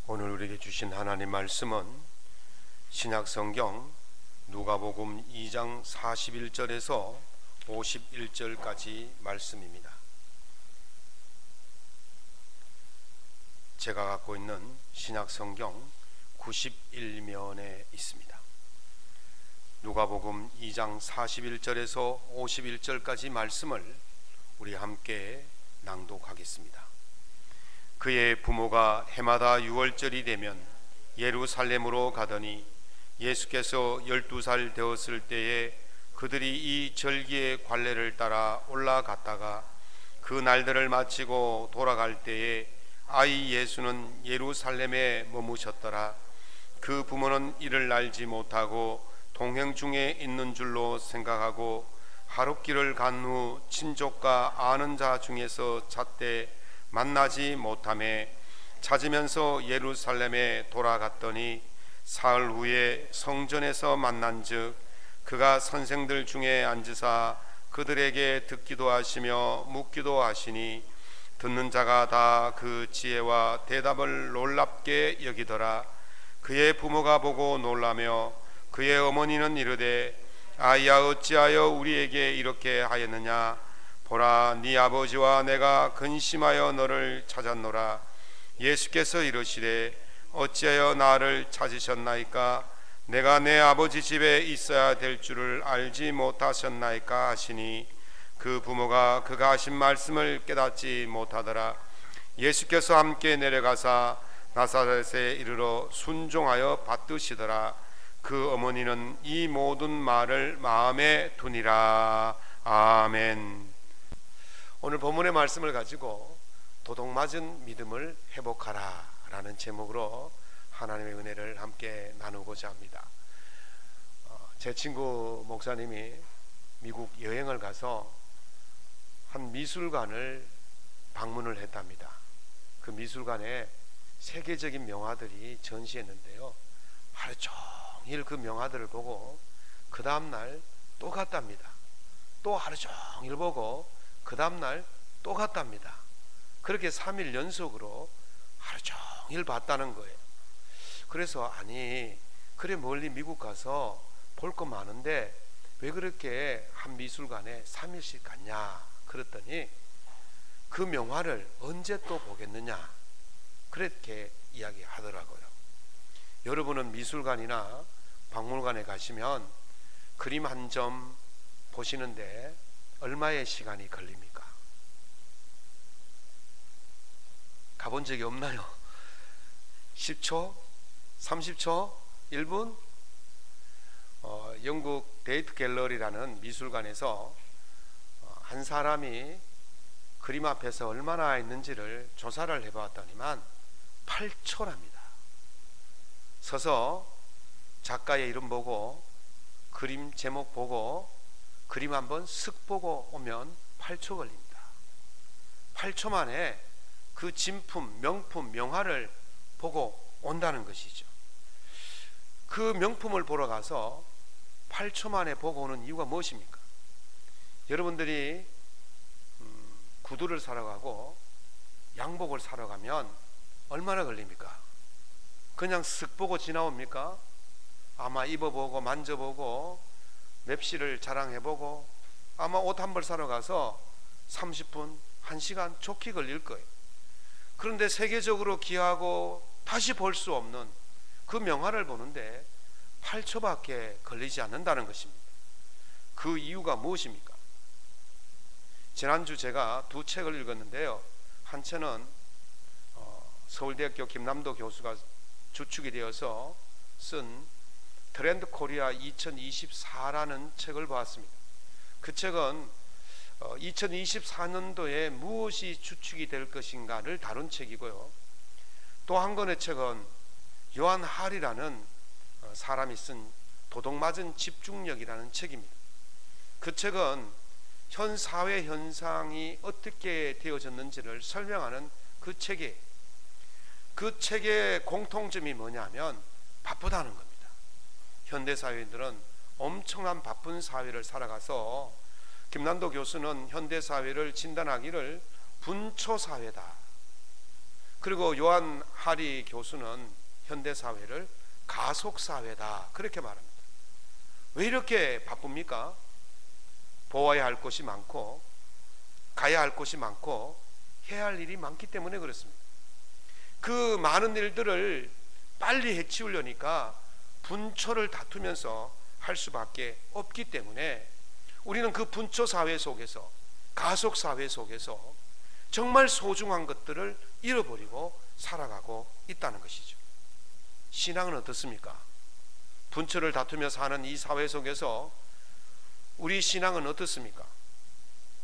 오늘 우리에게 주신 하나님 말씀은 신약성경 누가복음 2장 41절에서 51절까지 말씀입니다. 제가 갖고 있는 신약성경 91면에 있습니다. 누가복음 2장 41절에서 51절까지 말씀을 우리 함께 낭독하겠습니다. 그의 부모가 해마다 6월절이 되면 예루살렘으로 가더니 예수께서 12살 되었을 때에 그들이 이 절기의 관례를 따라 올라갔다가 그 날들을 마치고 돌아갈 때에 아이 예수는 예루살렘에 머무셨더라. 그 부모는 이를 알지 못하고 동행 중에 있는 줄로 생각하고 하룻길을 간 후 친족과 아는 자 중에서 찾되 만나지 못하매 찾으면서 예루살렘에 돌아갔더니 사흘 후에 성전에서 만난즉 그가 선생들 중에 앉으사 그들에게 듣기도 하시며 묻기도 하시니 듣는 자가 다 그 지혜와 대답을 놀랍게 여기더라. 그의 부모가 보고 놀라며 그의 어머니는 이르되 아이야 어찌하여 우리에게 이렇게 하였느냐. 보라 네 아버지와 내가 근심하여 너를 찾았노라. 예수께서 이르시되 어찌하여 나를 찾으셨나이까. 내가 내 아버지 집에 있어야 될 줄을 알지 못하셨나이까 하시니 그 부모가 그가 하신 말씀을 깨닫지 못하더라. 예수께서 함께 내려가사 나사렛에 이르러 순종하여 받드시더라. 그 어머니는 이 모든 말을 마음에 두니라. 아멘. 오늘 본문의 말씀을 가지고 도둑맞은 믿음을 회복하라 라는 제목으로 하나님의 은혜를 함께 나누고자 합니다. 제 친구 목사님이 미국 여행을 가서 한 미술관을 방문을 했답니다. 그 미술관에 세계적인 명화들이 전시했는데요, 하루 종일 그 명화들을 보고 그 다음날 또 갔답니다. 또 하루 종일 보고 그 다음날 또 갔답니다. 그렇게 3일 연속으로 하루 종일 봤다는 거예요. 그래서 아니 그래 멀리 미국 가서 볼 거 많은데 왜 그렇게 한 미술관에 3일씩 갔냐 그랬더니 그 명화를 언제 또 보겠느냐 그렇게 이야기하더라고요. 여러분은 미술관이나 박물관에 가시면 그림 한 점 보시는데 얼마의 시간이 걸립니까? 가본 적이 없나요? 10초? 30초? 1분? 영국 데이트 갤러리라는 미술관에서 한 사람이 그림 앞에서 얼마나 있는지를 조사를 해보았더니만 8초랍니다. 서서 작가의 이름 보고 그림 제목 보고 그림 한번 쓱 보고 오면 8초 걸립니다. 8초 만에 그 진품, 명품, 명화를 보고 온다는 것이죠. 그 명품을 보러 가서 8초 만에 보고 오는 이유가 무엇입니까? 여러분들이 구두를 사러 가고 양복을 사러 가면 얼마나 걸립니까? 그냥 쓱 보고 지나옵니까? 아마 입어보고 만져보고 맵시를 자랑해보고 아마 옷 한 벌 사러 가서 30분, 1시간 좋게 걸릴 거예요. 그런데 세계적으로 귀하고 다시 볼 수 없는 그 명화를 보는데 8초밖에 걸리지 않는다는 것입니다. 그 이유가 무엇입니까? 지난주 제가 두 책을 읽었는데요, 한 책은 서울대학교 김남도 교수가 주축이 되어서 쓴 트렌드 코리아 2024라는 책을 보았습니다. 그 책은 2024년도에 무엇이 주축이 될 것인가를 다룬 책이고요, 또 한 권의 책은 요한 할이라는 사람이 쓴 도둑맞은 집중력이라는 책입니다. 그 책은 현 사회 현상이 어떻게 되어졌는지를 설명하는 그 책이에요. 그 책의 공통점이 뭐냐면 바쁘다는 겁니다. 현대사회인들은 엄청난 바쁜 사회를 살아가서 김남도 교수는 현대사회를 진단하기를 분초사회다, 그리고 요한 하리 교수는 현대사회를 가속사회다 그렇게 말합니다. 왜 이렇게 바쁩니까? 보아야 할 것이 많고 가야 할 곳이 많고 해야 할 일이 많기 때문에 그렇습니다. 그 많은 일들을 빨리 해치우려니까 분초를 다투면서 할 수밖에 없기 때문에 우리는 그 분초 사회 속에서, 가속 사회 속에서 정말 소중한 것들을 잃어버리고 살아가고 있다는 것이죠. 신앙은 어떻습니까? 분초를 다투며 사는 이 사회 속에서 우리 신앙은 어떻습니까?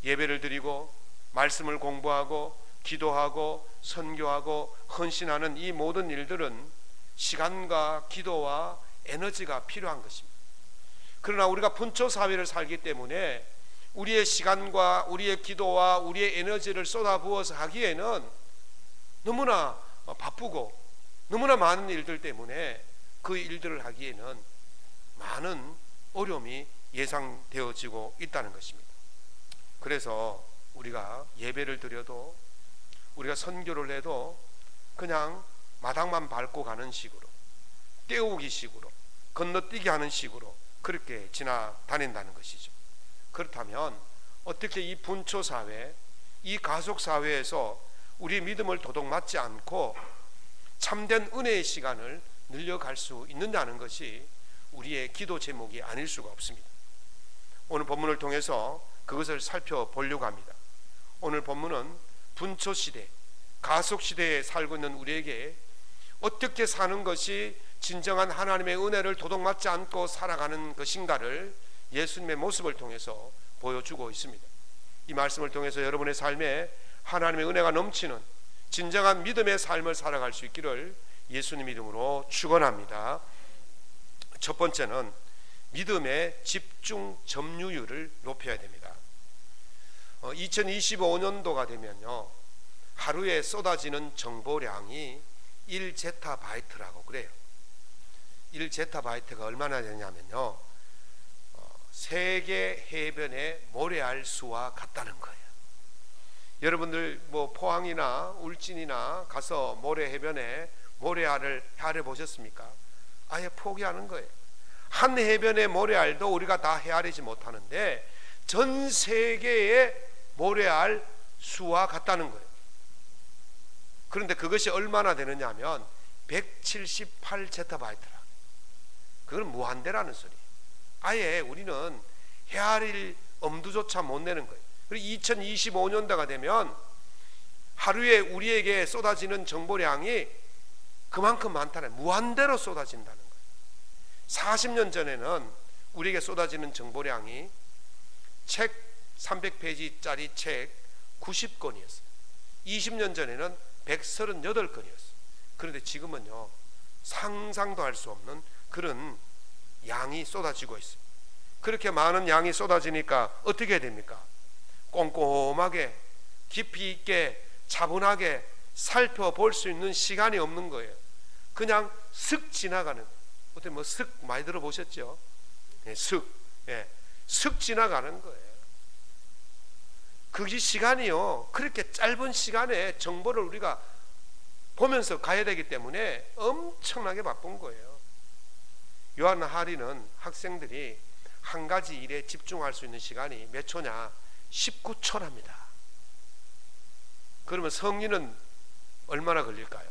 예배를 드리고 말씀을 공부하고 기도하고 선교하고 헌신하는 이 모든 일들은 시간과 기도와 에너지가 필요한 것입니다. 그러나 우리가 분초 사회를 살기 때문에 우리의 시간과 우리의 기도와 우리의 에너지를 쏟아부어서 하기에는 너무나 바쁘고 너무나 많은 일들 때문에 그 일들을 하기에는 많은 어려움이 예상되어지고 있다는 것입니다. 그래서 우리가 예배를 드려도 우리가 선교를 해도 그냥 마당만 밟고 가는 식으로, 때우기 식으로, 건너뛰기 하는 식으로 그렇게 지나다닌다는 것이죠. 그렇다면 어떻게 이 분초 사회, 이 가속 사회에서 우리 믿음을 도둑맞지 않고 참된 은혜의 시간을 늘려갈 수 있느냐는 것이 우리의 기도 제목이 아닐 수가 없습니다. 오늘 본문을 통해서 그것을 살펴보려고 합니다. 오늘 본문은 분초 시대, 가속 시대에 살고 있는 우리에게 어떻게 사는 것이 진정한 하나님의 은혜를 도둑맞지 않고 살아가는 것인가를 예수님의 모습을 통해서 보여주고 있습니다. 이 말씀을 통해서 여러분의 삶에 하나님의 은혜가 넘치는 진정한 믿음의 삶을 살아갈 수 있기를 예수님 이름으로 축원합니다. 첫 번째는 믿음의 집중 점유율을 높여야 됩니다. 2025년도가 되면요, 하루에 쏟아지는 정보량이 1제타바이트라고 그래요. 1제타바이트가 얼마나 되냐면요, 세계 해변의 모래알 수와 같다는 거예요. 여러분들 뭐 포항이나 울진이나 가서 모래 해변에 모래알을 헤아려 보셨습니까? 아예 포기하는 거예요. 한 해변의 모래알도 우리가 다 헤아리지 못하는데 전 세계의 모래알 수와 같다는 거예요. 그런데 그것이 얼마나 되느냐 하면 178제타바이트라. 그건 무한대라는 소리. 아예 우리는 헤아릴 엄두조차 못 내는 거예요. 그리고 2025년도가 되면 하루에 우리에게 쏟아지는 정보량이 그만큼 많다는, 무한대로 쏟아진다는 거예요. 40년 전에는 우리에게 쏟아지는 정보량이 책 300페이지짜리 책 90권이었어요. 20년 전에는 138권이었어요. 그런데 지금은요, 상상도 할 수 없는 그런 양이 쏟아지고 있어요. 그렇게 많은 양이 쏟아지니까 어떻게 해야 됩니까? 꼼꼼하게 깊이 있게 차분하게 살펴볼 수 있는 시간이 없는 거예요. 그냥 슥 지나가는, 어떻게 뭐 슥 많이 들어보셨죠? 네, 슥 지나가는 거예요. 그게 시간이요, 그렇게 짧은 시간에 정보를 우리가 보면서 가야 되기 때문에 엄청나게 바쁜 거예요. 요한 하리는 학생들이 한 가지 일에 집중할 수 있는 시간이 몇 초냐? 19초랍니다. 그러면 성인은 얼마나 걸릴까요?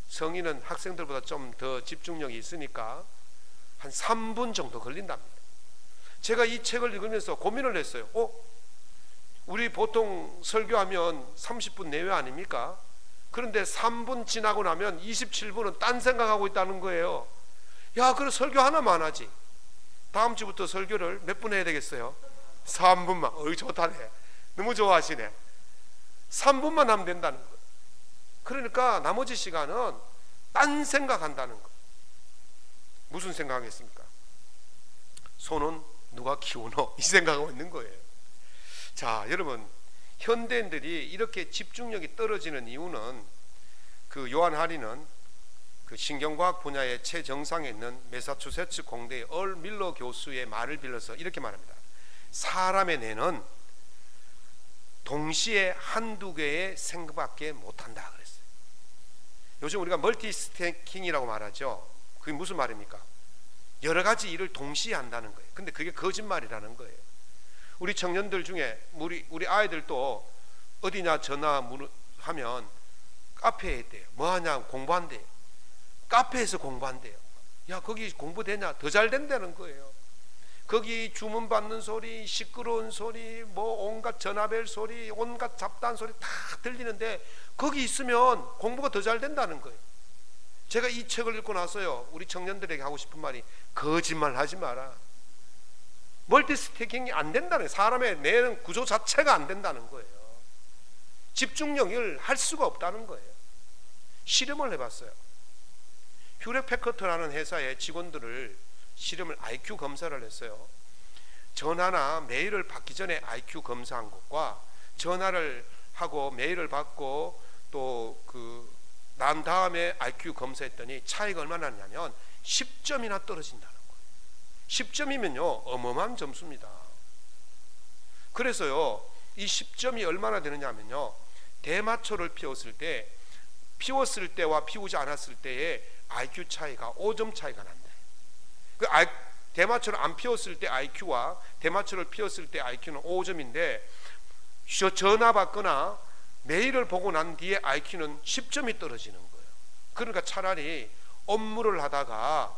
성인은 학생들보다 좀 더 집중력이 있으니까 한 3분 정도 걸린답니다. 제가 이 책을 읽으면서 고민을 했어요. 우리 보통 설교하면 30분 내외 아닙니까? 그런데 3분 지나고 나면 27분은 딴 생각하고 있다는 거예요. 야, 그럼 설교 하나만 하지. 다음 주부터 설교를 몇 분 해야 되겠어요? 3분만. 어이, 좋다네. 너무 좋아하시네. 3분만 하면 된다는 거예요. 그러니까 나머지 시간은 딴 생각한다는 거예요. 무슨 생각하겠습니까? 손은 누가 키우노? 이 생각하고 있는 거예요. 자, 여러분, 현대인들이 이렇게 집중력이 떨어지는 이유는, 그 요한 하리는 그 신경과학 분야의 최정상에 있는 매사추세츠 공대의 얼 밀러 교수의 말을 빌려서 이렇게 말합니다. 사람의 뇌는 동시에 한두 개의 생각밖에 못한다 그랬어요. 요즘 우리가 멀티스태킹이라고 말하죠. 그게 무슨 말입니까? 여러 가지 일을 동시에 한다는 거예요. 근데 그게 거짓말이라는 거예요. 우리 청년들 중에 우리 아이들도 어디냐 전화하면 카페에 있대요. 뭐하냐? 공부한대요. 카페에서 공부한대요. 야, 거기 공부되냐? 더 잘 된다는 거예요. 거기 주문 받는 소리, 시끄러운 소리, 뭐 온갖 전화벨 소리, 온갖 잡다한 소리 다 들리는데 거기 있으면 공부가 더 잘 된다는 거예요. 제가 이 책을 읽고 나서요, 우리 청년들에게 하고 싶은 말이 거짓말 하지 마라. 멀티스태킹이 안 된다는 거예요. 사람의 뇌는 구조 자체가 안 된다는 거예요. 집중력을 할 수가 없다는 거예요. 실험을 해봤어요. 휴렛패커트라는 회사의 직원들을 실험을 IQ 검사를 했어요. 전화나 메일을 받기 전에 IQ 검사한 것과 전화를 하고 메일을 받고 또 난 다음에 IQ 검사했더니 차이가 얼마나 나냐면 10점이나 떨어진다는 거예요. 10점이면요 어마어마한 점수입니다. 그래서요 이 10점이 얼마나 되느냐 하면요, 대마초를 피웠을 때와 피우지 않았을 때의 IQ 차이가 5점 차이가 난다. 대마초를 안 피웠을 때 IQ와 대마초를 피웠을 때 IQ는 5점인데 전화 받거나 메일을 보고 난 뒤에 IQ는 10점이 떨어지는 거예요. 그러니까 차라리 업무를 하다가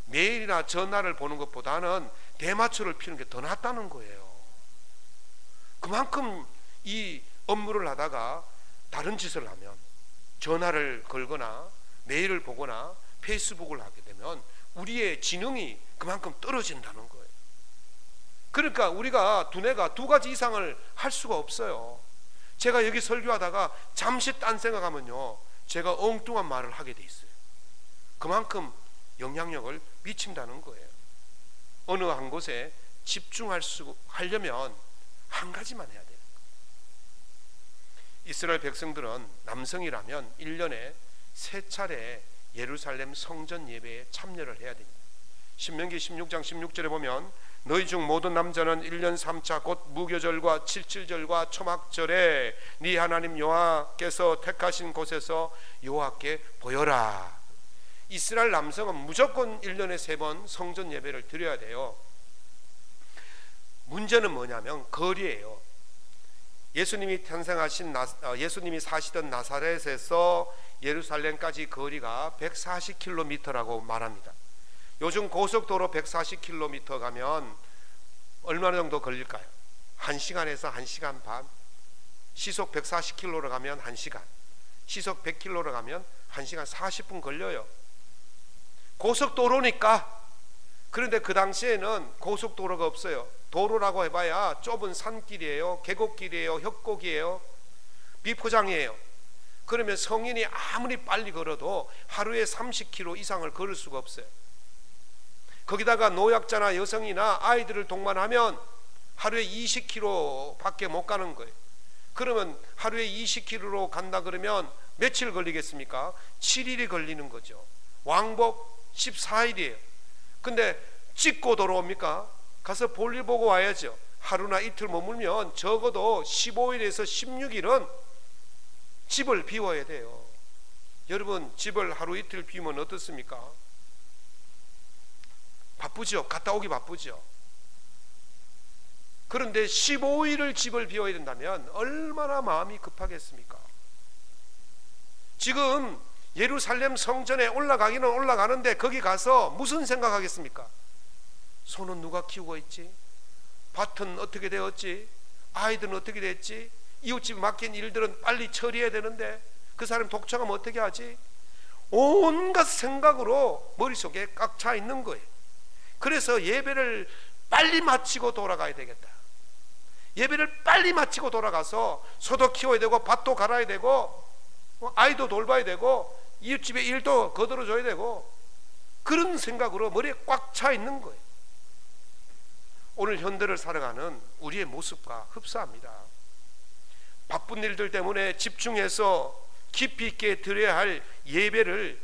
메일이나 전화를 보는 것보다는 대마초를 피우는 게 더 낫다는 거예요. 그만큼 이 업무를 하다가 다른 짓을 하면, 전화를 걸거나 메일을 보거나 페이스북을 하게 되면 우리의 지능이 그만큼 떨어진다는 거예요. 그러니까 우리가 두뇌가 두 가지 이상을 할 수가 없어요. 제가 여기 설교하다가 잠시 딴 생각하면요 제가 엉뚱한 말을 하게 돼 있어요. 그만큼 영향력을 미친다는 거예요. 어느 한 곳에 집중하려면 한 가지만 해야 돼요. 이스라엘 백성들은 남성이라면 1년에 3차례 예루살렘 성전 예배에 참여를 해야 됩니다. 신명기 16장 16절에 보면 너희 중 모든 남자는 1년 3차 곧 무교절과 칠칠절과 초막절에 네 하나님 여호와께서 택하신 곳에서 여호와께 보여라. 이스라엘 남성은 무조건 1년에 3번 성전 예배를 드려야 돼요. 문제는 뭐냐면 거리예요. 예수님이 사시던 나사렛에서 예루살렘까지 거리가 140km라고 말합니다. 요즘 고속도로 140km 가면 얼마나 정도 걸릴까요? 1시간에서 1시간 반. 시속 140km로 가면 1시간, 시속 100km로 가면 1시간 40분 걸려요. 고속도로니까. 그런데 그 당시에는 고속도로가 없어요. 도로라고 해봐야 좁은 산길이에요, 계곡길이에요, 협곡이에요, 비포장이에요. 그러면 성인이 아무리 빨리 걸어도 하루에 30km 이상을 걸을 수가 없어요. 거기다가 노약자나 여성이나 아이들을 동반하면 하루에 20km 밖에 못 가는 거예요. 그러면 하루에 20km로 간다 그러면 며칠 걸리겠습니까? 7일이 걸리는 거죠. 왕복 14일이에요. 근데 찍고 돌아옵니까? 가서 볼일 보고 와야죠. 하루나 이틀 머물면 적어도 15일에서 16일은 집을 비워야 돼요. 여러분, 집을 하루 이틀 비우면 어떻습니까? 바쁘죠. 갔다 오기 바쁘죠. 그런데 15일을 집을 비워야 된다면 얼마나 마음이 급하겠습니까? 지금 예루살렘 성전에 올라가기는 올라가는데 거기 가서 무슨 생각하겠습니까? 소는 누가 키우고 있지? 밭은 어떻게 되었지? 아이들은 어떻게 됐지? 이웃집 맡긴 일들은 빨리 처리해야 되는데 그 사람 독촉하면 어떻게 하지? 온갖 생각으로 머릿속에 꽉 차 있는 거예요. 그래서 예배를 빨리 마치고 돌아가야 되겠다. 예배를 빨리 마치고 돌아가서 소도 키워야 되고 밭도 갈아야 되고 아이도 돌봐야 되고 이웃집의 일도 거들어줘야 되고, 그런 생각으로 머리에 꽉 차 있는 거예요. 오늘 현대를 살아가는 우리의 모습과 흡사합니다. 바쁜 일들 때문에 집중해서 깊이 있게 드려야 할 예배를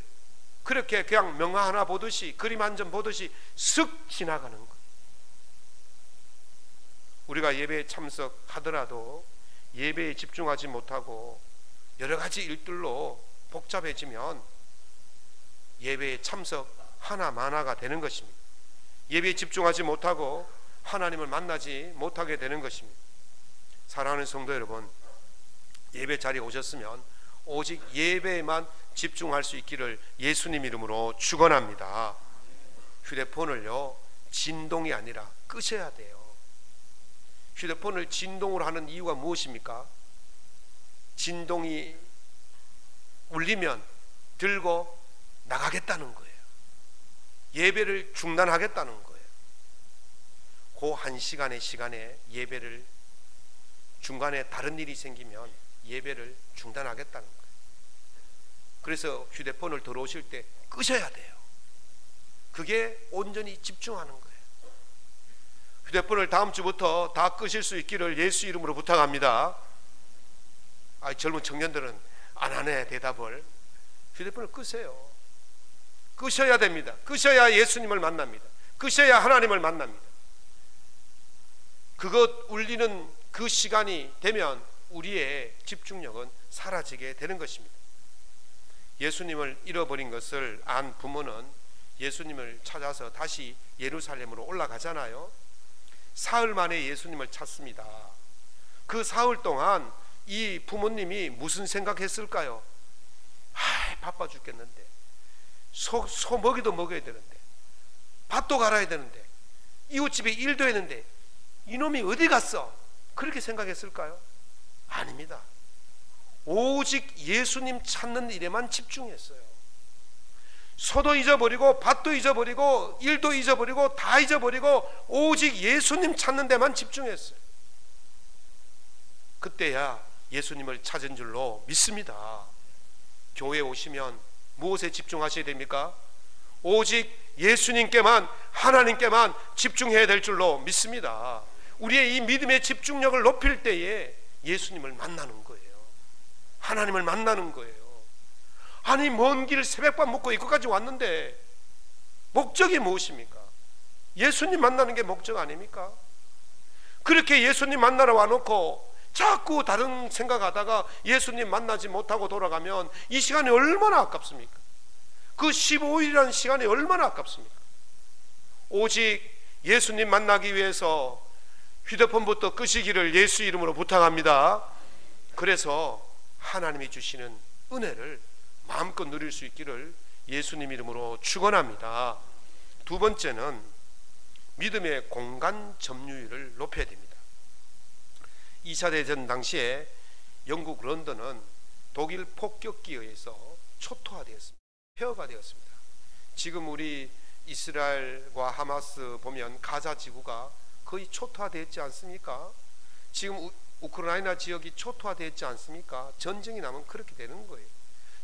그렇게 그냥 명화 하나 보듯이, 그림 한 점 보듯이 쓱 지나가는 거예요. 우리가 예배에 참석하더라도 예배에 집중하지 못하고 여러 가지 일들로 복잡해지면 예배에 참석 하나마나가 되는 것입니다. 예배에 집중하지 못하고 하나님을 만나지 못하게 되는 것입니다. 사랑하는 성도 여러분, 예배 자리에 오셨으면 오직 예배에만 집중할 수 있기를 예수님 이름으로 축원합니다. 휴대폰을요, 진동이 아니라 끄셔야 돼요. 휴대폰을 진동으로 하는 이유가 무엇입니까? 진동이 울리면 들고 나가겠다는 거예요. 예배를 중단하겠다는 거예요. 그 한 시간의 시간에 예배를 중간에 다른 일이 생기면 예배를 중단하겠다는 거예요. 그래서 휴대폰을 들어오실 때 끄셔야 돼요. 그게 온전히 집중하는 거예요. 휴대폰을 다음 주부터 다 끄실 수 있기를 예수 이름으로 부탁합니다. 젊은 청년들은 안 하네 대답을. 휴대폰을 끄세요. 끄셔야 됩니다. 끄셔야 예수님을 만납니다. 끄셔야 하나님을 만납니다. 그것 울리는 그 시간이 되면 우리의 집중력은 사라지게 되는 것입니다. 예수님을 잃어버린 것을 안 부모는 예수님을 찾아서 다시 예루살렘으로 올라가잖아요. 사흘 만에 예수님을 찾습니다. 그 사흘 동안 이 부모님이 무슨 생각했을까요? 바빠 죽겠는데, 소 먹이도 먹여야 되는데, 밭도 갈아야 되는데, 이웃집에 일도 했는데 이놈이 어디 갔어? 그렇게 생각했을까요? 아닙니다. 오직 예수님 찾는 일에만 집중했어요. 소도 잊어버리고 밭도 잊어버리고 일도 잊어버리고 다 잊어버리고 오직 예수님 찾는 데만 집중했어요. 그때야 예수님을 찾은 줄로 믿습니다. 교회에 오시면 무엇에 집중하셔야 됩니까? 오직 예수님께만, 하나님께만 집중해야 될 줄로 믿습니다. 우리의 이 믿음의 집중력을 높일 때에 예수님을 만나는 거예요. 하나님을 만나는 거예요. 아니, 먼 길 새벽밤 묵고 이곳까지 왔는데 목적이 무엇입니까? 예수님 만나는 게 목적 아닙니까? 그렇게 예수님 만나러 와놓고 자꾸 다른 생각하다가 예수님 만나지 못하고 돌아가면 이 시간이 얼마나 아깝습니까? 그 15일이라는 시간이 얼마나 아깝습니까? 오직 예수님 만나기 위해서 휴대폰부터 끄시기를 예수 이름으로 부탁합니다. 그래서 하나님이 주시는 은혜를 마음껏 누릴 수 있기를 예수님 이름으로 축원합니다. 두 번째는 믿음의 공간 점유율을 높여야 됩니다. 2차 대전 당시에 영국 런던은 독일 폭격기에 의해서 초토화되었습니다. 폐허가 되었습니다. 지금 우리 이스라엘과 하마스 보면 가자 지구가 거의 초토화되었지 않습니까? 지금 우크라이나 지역이 초토화되었지 않습니까? 전쟁이 나면 그렇게 되는 거예요.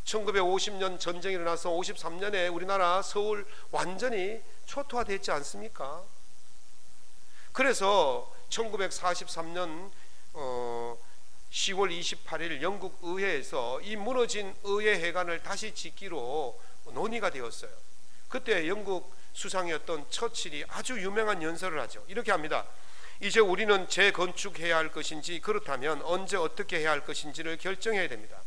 1950년 전쟁이 일어나서 53년에 우리나라 서울 완전히 초토화되었지 않습니까? 그래서 1943년 10월 28일 영국 의회에서 이 무너진 의회 회관을 다시 짓기로 논의가 되었어요. 그때 영국 수상이었던 처칠이 아주 유명한 연설을 하죠. 이렇게 합니다. 이제 우리는 재건축해야 할 것인지, 그렇다면 언제 어떻게 해야 할 것인지를 결정해야 됩니다.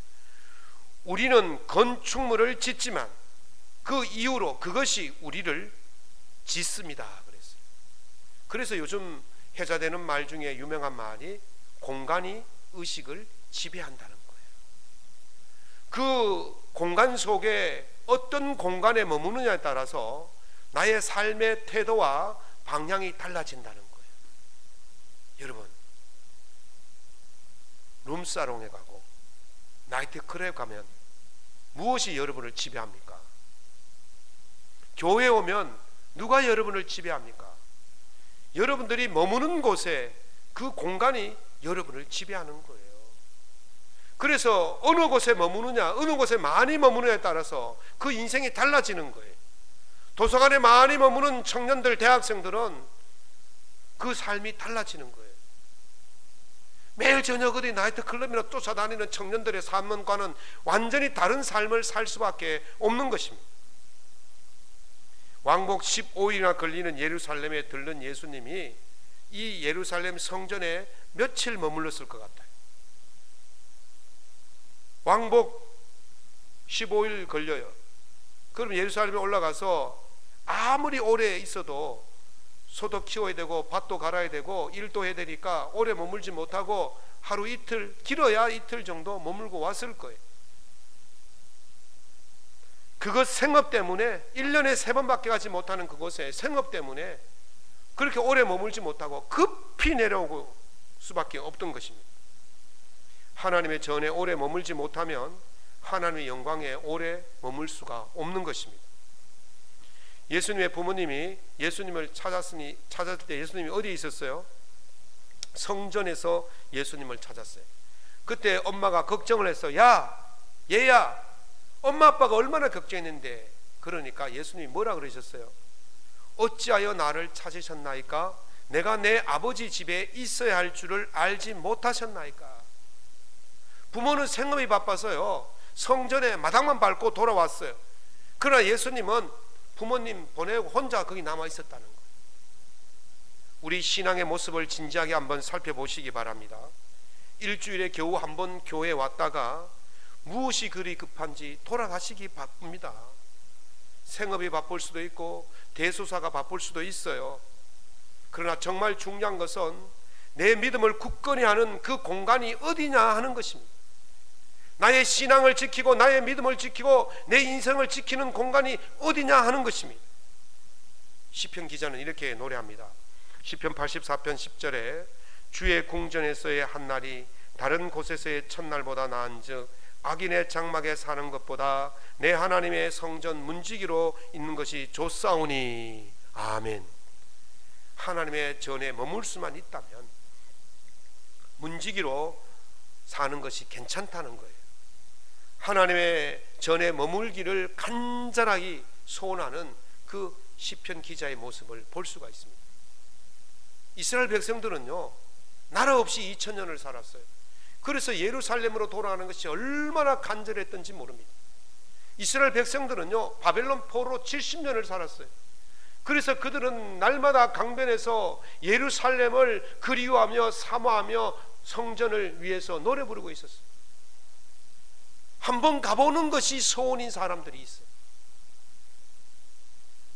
우리는 건축물을 짓지만 그 이후로 그것이 우리를 짓습니다. 그랬어요. 그래서 요즘 회자되는 말 중에 유명한 말이 공간이 의식을 지배한다는 거예요. 그 공간 속에 어떤 공간에 머무느냐에 따라서 나의 삶의 태도와 방향이 달라진다는 거예요. 여러분, 룸사롱에 가고 나이트클럽에 가면 무엇이 여러분을 지배합니까? 교회에 오면 누가 여러분을 지배합니까? 여러분들이 머무는 곳에 그 공간이 여러분을 지배하는 거예요. 그래서 어느 곳에 머무느냐, 어느 곳에 많이 머무느냐에 따라서 그 인생이 달라지는 거예요. 도서관에 많이 머무는 청년들, 대학생들은 그 삶이 달라지는 거예요. 매일 저녁 어디 나이트클럽이나 쫓아다니는 청년들의 삶과는 완전히 다른 삶을 살 수밖에 없는 것입니다. 왕복 15일이나 걸리는 예루살렘에 들른 예수님이 이 예루살렘 성전에 며칠 머물렀을 것 같아요. 왕복 15일 걸려요. 그럼 예루살렘에 올라가서 아무리 오래 있어도 소도 키워야 되고 밭도 갈아야 되고 일도 해야 되니까 오래 머물지 못하고 하루 이틀, 길어야 이틀 정도 머물고 왔을 거예요. 그것 생업 때문에 1년에 3번밖에 가지 못하는 그곳에 생업 때문에 그렇게 오래 머물지 못하고 급히 내려오고 수밖에 없던 것입니다. 하나님의 전에 오래 머물지 못하면 하나님의 영광에 오래 머물 수가 없는 것입니다. 예수님의 부모님이 예수님을 찾았을 때 예수님이 어디에 있었어요? 성전에서 예수님을 찾았어요. 그때 엄마가 걱정을 했어요. 야, 얘야, 엄마 아빠가 얼마나 걱정했는데. 그러니까 예수님이 뭐라 그러셨어요? 어찌하여 나를 찾으셨나이까? 내가 내 아버지 집에 있어야 할 줄을 알지 못하셨나이까? 부모는 생업이 바빠서요 성전에 마당만 밟고 돌아왔어요. 그러나 예수님은 부모님 보내고 혼자 거기 남아 있었다는 거예요. 우리 신앙의 모습을 진지하게 한번 살펴보시기 바랍니다. 일주일에 겨우 한 번 교회에 왔다가 무엇이 그리 급한지 돌아가시기 바쁩니다. 생업이 바쁠 수도 있고 대소사가 바쁠 수도 있어요. 그러나 정말 중요한 것은 내 믿음을 굳건히 하는 그 공간이 어디냐 하는 것입니다. 나의 신앙을 지키고 나의 믿음을 지키고 내 인생을 지키는 공간이 어디냐 하는 것입니다. 시편 기자는 이렇게 노래합니다. 시편 84편 10절에 주의 궁전에서의 한날이 다른 곳에서의 첫날보다 나은즉 악인의 장막에 사는 것보다 내 하나님의 성전 문지기로 있는 것이 좋사오니. 아멘. 하나님의 전에 머물 수만 있다면 문지기로 사는 것이 괜찮다는 거예요. 하나님의 전에 머물기를 간절하게 소원하는 그 시편 기자의 모습을 볼 수가 있습니다. 이스라엘 백성들은요 나라 없이 2000년을 살았어요. 그래서 예루살렘으로 돌아가는 것이 얼마나 간절했던지 모릅니다. 이스라엘 백성들은요 바벨론 포로로 70년을 살았어요. 그래서 그들은 날마다 강변에서 예루살렘을 그리워하며 사모하며 성전을 위해서 노래 부르고 있었어요. 한번 가보는 것이 소원인 사람들이 있어요.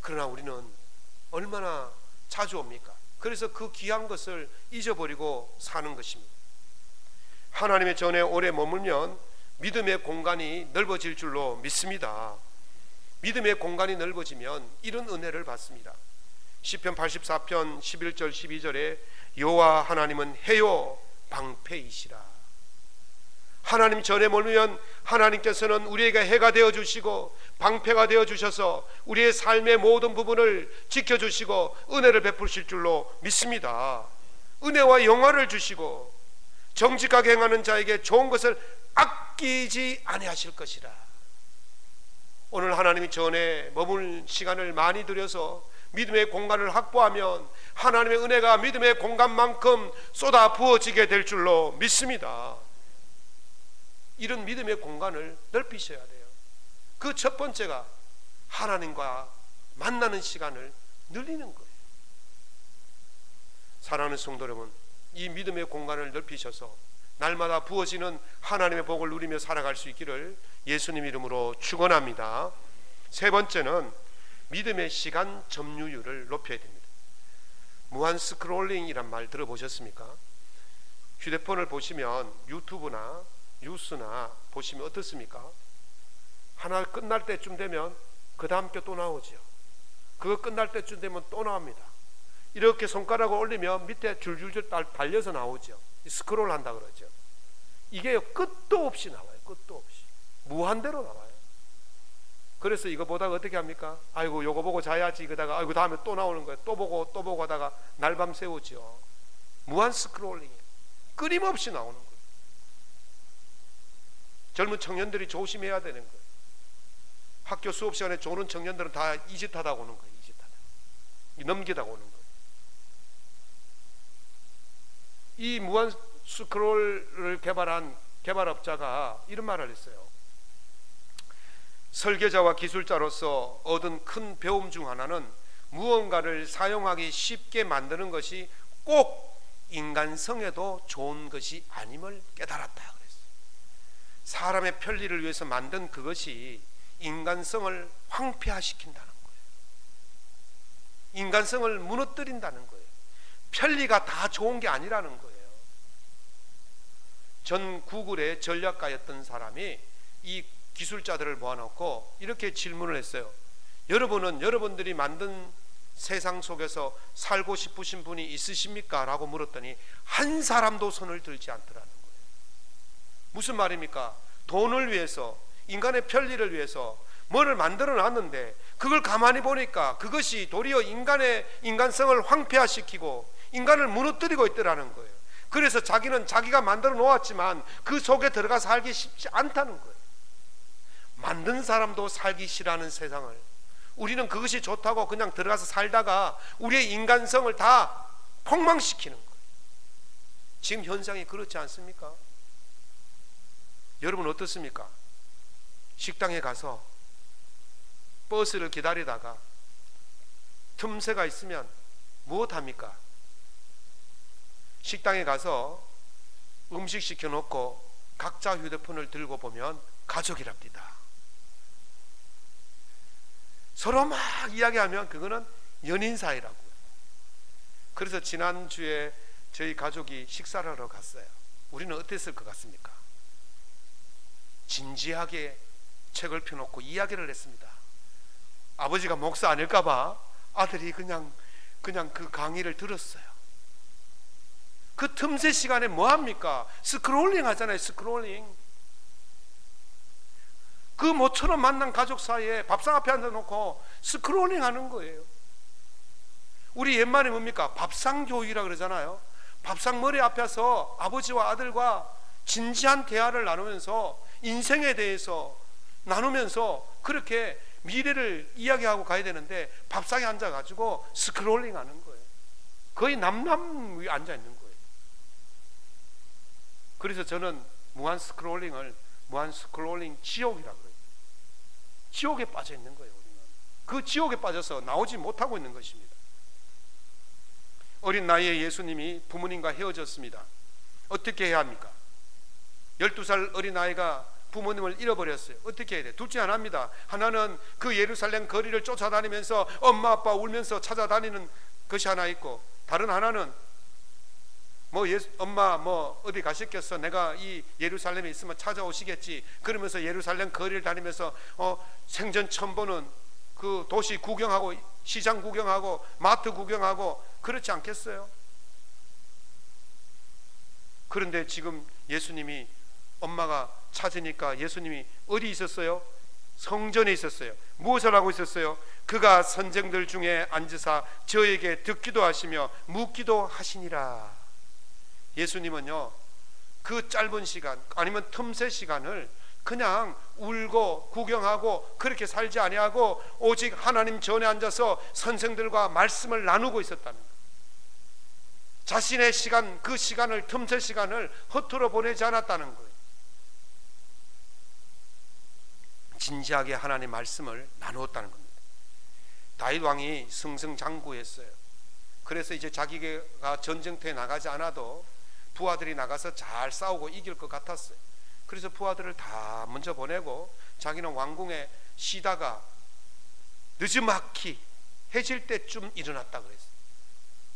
그러나 우리는 얼마나 자주 옵니까? 그래서 그 귀한 것을 잊어버리고 사는 것입니다. 하나님의 전에 오래 머물면 믿음의 공간이 넓어질 줄로 믿습니다. 믿음의 공간이 넓어지면 이런 은혜를 받습니다. 시편 84편 11절 12절에 여호와 하나님은 해요 방패이시라. 하나님 전에 머물면 하나님께서는 우리에게 해가 되어주시고 방패가 되어주셔서 우리의 삶의 모든 부분을 지켜주시고 은혜를 베푸실 줄로 믿습니다. 은혜와 영화를 주시고 정직하게 행하는 자에게 좋은 것을 아끼지 아니하실 것이라. 오늘 하나님이 전에 머물 시간을 많이 들여서 믿음의 공간을 확보하면 하나님의 은혜가 믿음의 공간만큼 쏟아 부어지게 될 줄로 믿습니다. 이런 믿음의 공간을 넓히셔야 돼요. 그 첫 번째가 하나님과 만나는 시간을 늘리는 거예요. 사랑하는 성도 여러분, 이 믿음의 공간을 넓히셔서 날마다 부어지는 하나님의 복을 누리며 살아갈 수 있기를 예수님 이름으로 축원합니다. 세 번째는 믿음의 시간 점유율을 높여야 됩니다. 무한 스크롤링이란 말 들어보셨습니까? 휴대폰을 보시면 유튜브나 뉴스나 보시면 어떻습니까? 하나 끝날 때쯤 되면 그 다음 게 또 나오죠. 그거 끝날 때쯤 되면 또 나옵니다. 이렇게 손가락을 올리면 밑에 줄줄줄 달려서 나오죠. 스크롤 한다 그러죠. 이게 끝도 없이 나와요. 끝도 없이 무한대로 나와요. 그래서 이거 보다가 어떻게 합니까? 아이고 요거 보고 자야지. 그러다가 아이고 다음에 또 나오는 거예요. 또 보고 하다가 날밤 새우죠. 무한 스크롤링, 끊임없이 나오는 거예요. 젊은 청년들이 조심해야 되는 거예요. 학교 수업 시간에 조는 청년들은 다 이짓하다고 오는 거예요. 이짓하다, 넘기다고 오는 거예요. 이 무한 스크롤을 개발한 개발업자가 이런 말을 했어요. 설계자와 기술자로서 얻은 큰 배움 중 하나는 무언가를 사용하기 쉽게 만드는 것이 꼭 인간성에도 좋은 것이 아님을 깨달았다 그랬어요. 사람의 편리를 위해서 만든 그것이 인간성을 황폐화시킨다는 거예요. 인간성을 무너뜨린다는 거예요. 편리가 다 좋은 게 아니라는 거예요. 전 구글의 전략가였던 사람이 이 기술자들을 모아놓고 이렇게 질문을 했어요. 여러분은 여러분들이 만든 세상 속에서 살고 싶으신 분이 있으십니까? 라고 물었더니 한 사람도 손을 들지 않더라는 거예요. 무슨 말입니까? 돈을 위해서, 인간의 편리를 위해서 뭐를 만들어 놨는데 그걸 가만히 보니까 그것이 도리어 인간의 인간성을 황폐화시키고 인간을 무너뜨리고 있더라는 거예요. 그래서 자기는 자기가 만들어 놓았지만 그 속에 들어가 살기 쉽지 않다는 거예요. 만든 사람도 살기 싫어하는 세상을 우리는 그것이 좋다고 그냥 들어가서 살다가 우리의 인간성을 다 폭망시키는 거예요. 지금 현상이 그렇지 않습니까? 여러분 어떻습니까? 식당에 가서 버스를 기다리다가 틈새가 있으면 무엇합니까? 식당에 가서 음식 시켜놓고 각자 휴대폰을 들고 보면 가족이랍니다. 서로 막 이야기하면 그거는 연인 사이라고요. 그래서 지난주에 저희 가족이 식사를 하러 갔어요. 우리는 어땠을 것 같습니까? 진지하게 책을 펴놓고 이야기를 했습니다. 아버지가 목사 아닐까봐 아들이 그냥 그 강의를 들었어요. 그 틈새 시간에 뭐 합니까? 스크롤링 하잖아요. 스크롤링. 그 모처럼 만난 가족 사이에 밥상 앞에 앉아놓고 스크롤링 하는 거예요. 우리 옛말에 뭡니까? 밥상교육이라 그러잖아요. 밥상 머리 앞에서 아버지와 아들과 진지한 대화를 나누면서 인생에 대해서 나누면서 그렇게 미래를 이야기하고 가야 되는데 밥상에 앉아가지고 스크롤링 하는 거예요. 거의 남남 위에 앉아있는 거예요. 그래서 저는 무한 스크롤링을 무한 스크롤링 지옥이라고 그래요. 지옥에 빠져 있는 거예요. 우리는 그 지옥에 빠져서 나오지 못하고 있는 것입니다. 어린 나이에 예수님이 부모님과 헤어졌습니다. 어떻게 해야 합니까? 12살 어린아이가 부모님을 잃어버렸어요. 어떻게 해야 돼? 둘째 하나입니다. 하나는 그 예루살렘 거리를 쫓아다니면서 엄마 아빠 울면서 찾아다니는 것이 하나 있고, 다른 하나는 엄마 어디 가셨겠어? 내가 이 예루살렘에 있으면 찾아오시겠지. 그러면서 예루살렘 거리를 다니면서 생전 처음 보는 그 도시 구경하고 시장 구경하고 마트 구경하고 그렇지 않겠어요? 그런데 지금 예수님이 엄마가 찾으니까 예수님이 어디 있었어요? 성전에 있었어요. 무엇을 하고 있었어요? 그가 선생들 중에 앉으사 저에게 듣기도 하시며 묻기도 하시니라. 예수님은요, 그 짧은 시간 아니면 틈새 시간을 그냥 울고 구경하고 그렇게 살지 아니하고 오직 하나님 전에 앉아서 선생들과 말씀을 나누고 있었다는 거예요. 자신의 시간, 그 시간을, 틈새 시간을 허투루 보내지 않았다는 거예요. 진지하게 하나님의 말씀을 나누었다는 겁니다. 다윗 왕이 승승장구했어요. 그래서 이제 자기가 전쟁터에 나가지 않아도 부하들이 나가서 잘 싸우고 이길 것 같았어요. 그래서 부하들을 다 먼저 보내고 자기는 왕궁에 쉬다가 늦지막히 해질 때쯤 일어났다 그랬어요.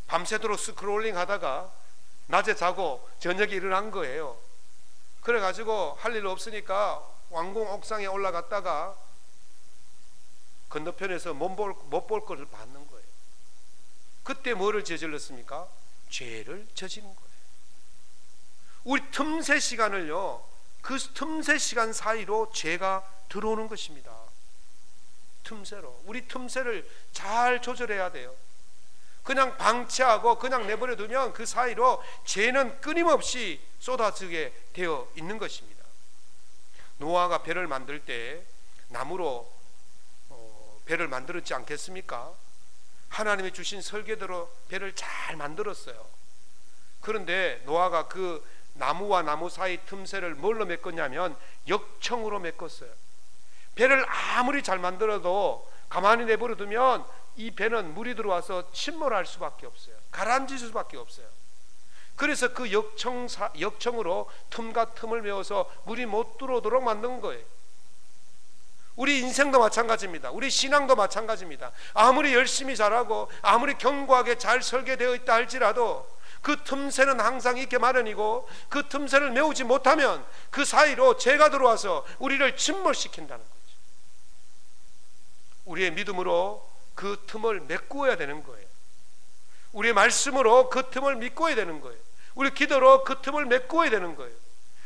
밤새도록 스크롤링 하다가 낮에 자고 저녁에 일어난 거예요. 그래가지고 할 일 없으니까 왕궁 옥상에 올라갔다가 건너편에서 못 볼 것을 봤는 거예요. 그때 뭐를 저질렀습니까? 죄를 저지른 거예요. 우리 틈새 시간을요, 그 틈새 시간 사이로 죄가 들어오는 것입니다. 틈새로. 우리 틈새를 잘 조절해야 돼요. 그냥 방치하고 그냥 내버려 두면 그 사이로 죄는 끊임없이 쏟아지게 되어 있는 것입니다. 노아가 배를 만들 때 나무로 배를 만들었지 않겠습니까? 하나님이 주신 설계대로 배를 잘 만들었어요. 그런데 노아가 그 나무와 나무 사이 틈새를 뭘로 메꿨냐면 역청으로 메꿨어요. 배를 아무리 잘 만들어도 가만히 내버려 두면 이 배는 물이 들어와서 침몰할 수밖에 없어요. 가라앉을 수밖에 없어요. 그래서 그 역청으로 틈과 틈을 메워서 물이 못 들어오도록 만든 거예요. 우리 인생도 마찬가지입니다. 우리 신앙도 마찬가지입니다. 아무리 열심히 잘하고 아무리 견고하게 잘 설계되어 있다 할지라도 그 틈새는 항상 있게 마련이고, 그 틈새를 메우지 못하면 그 사이로 죄가 들어와서 우리를 침몰시킨다는 거죠. 우리의 믿음으로 그 틈을 메꾸어야 되는 거예요. 우리의 말씀으로 그 틈을 메꾸어야 되는 거예요. 우리 기도로 그 틈을 메꾸어야 되는 거예요.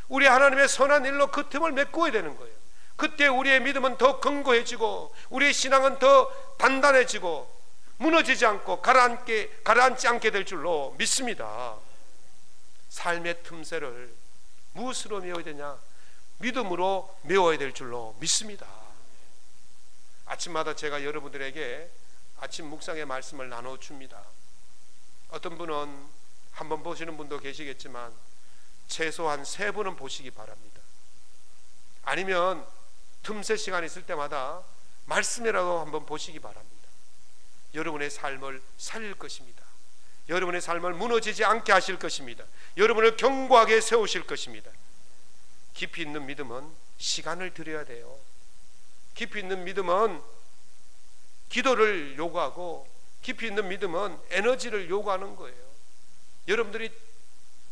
우리 하나님의 선한 일로 그 틈을 메꾸어야 되는 거예요. 그때 우리의 믿음은 더 견고해지고 우리의 신앙은 더 단단해지고 무너지지 않고 가라앉지 않게 될 줄로 믿습니다. 삶의 틈새를 무엇으로 메워야 되냐? 믿음으로 메워야 될 줄로 믿습니다. 아침마다 제가 여러분들에게 아침 묵상의 말씀을 나눠줍니다. 어떤 분은 한번 보시는 분도 계시겠지만 최소한 3번은 보시기 바랍니다. 아니면 틈새 시간 있을 때마다 말씀이라도 한번 보시기 바랍니다. 여러분의 삶을 살릴 것입니다. 여러분의 삶을 무너지지 않게 하실 것입니다. 여러분을 견고하게 세우실 것입니다. 깊이 있는 믿음은 시간을 들여야 돼요. 깊이 있는 믿음은 기도를 요구하고, 깊이 있는 믿음은 에너지를 요구하는 거예요. 여러분들이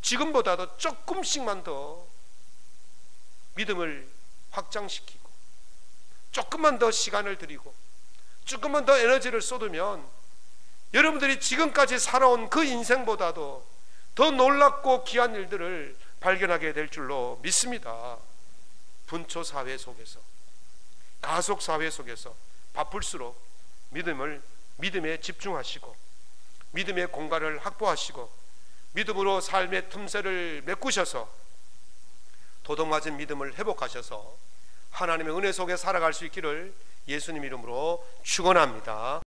지금보다도 조금씩만 더 믿음을 확장시키고 조금만 더 시간을 들이고 조금만 더 에너지를 쏟으면 여러분들이 지금까지 살아온 그 인생보다도 더 놀랍고 귀한 일들을 발견하게 될 줄로 믿습니다. 분초 사회 속에서, 가속 사회 속에서 바쁠수록 믿음에 집중하시고 믿음의 공간을 확보하시고 믿음으로 삶의 틈새를 메꾸셔서 도둑맞은 믿음을 회복하셔서 하나님의 은혜 속에 살아갈 수 있기를 예수님 이름으로 축원합니다.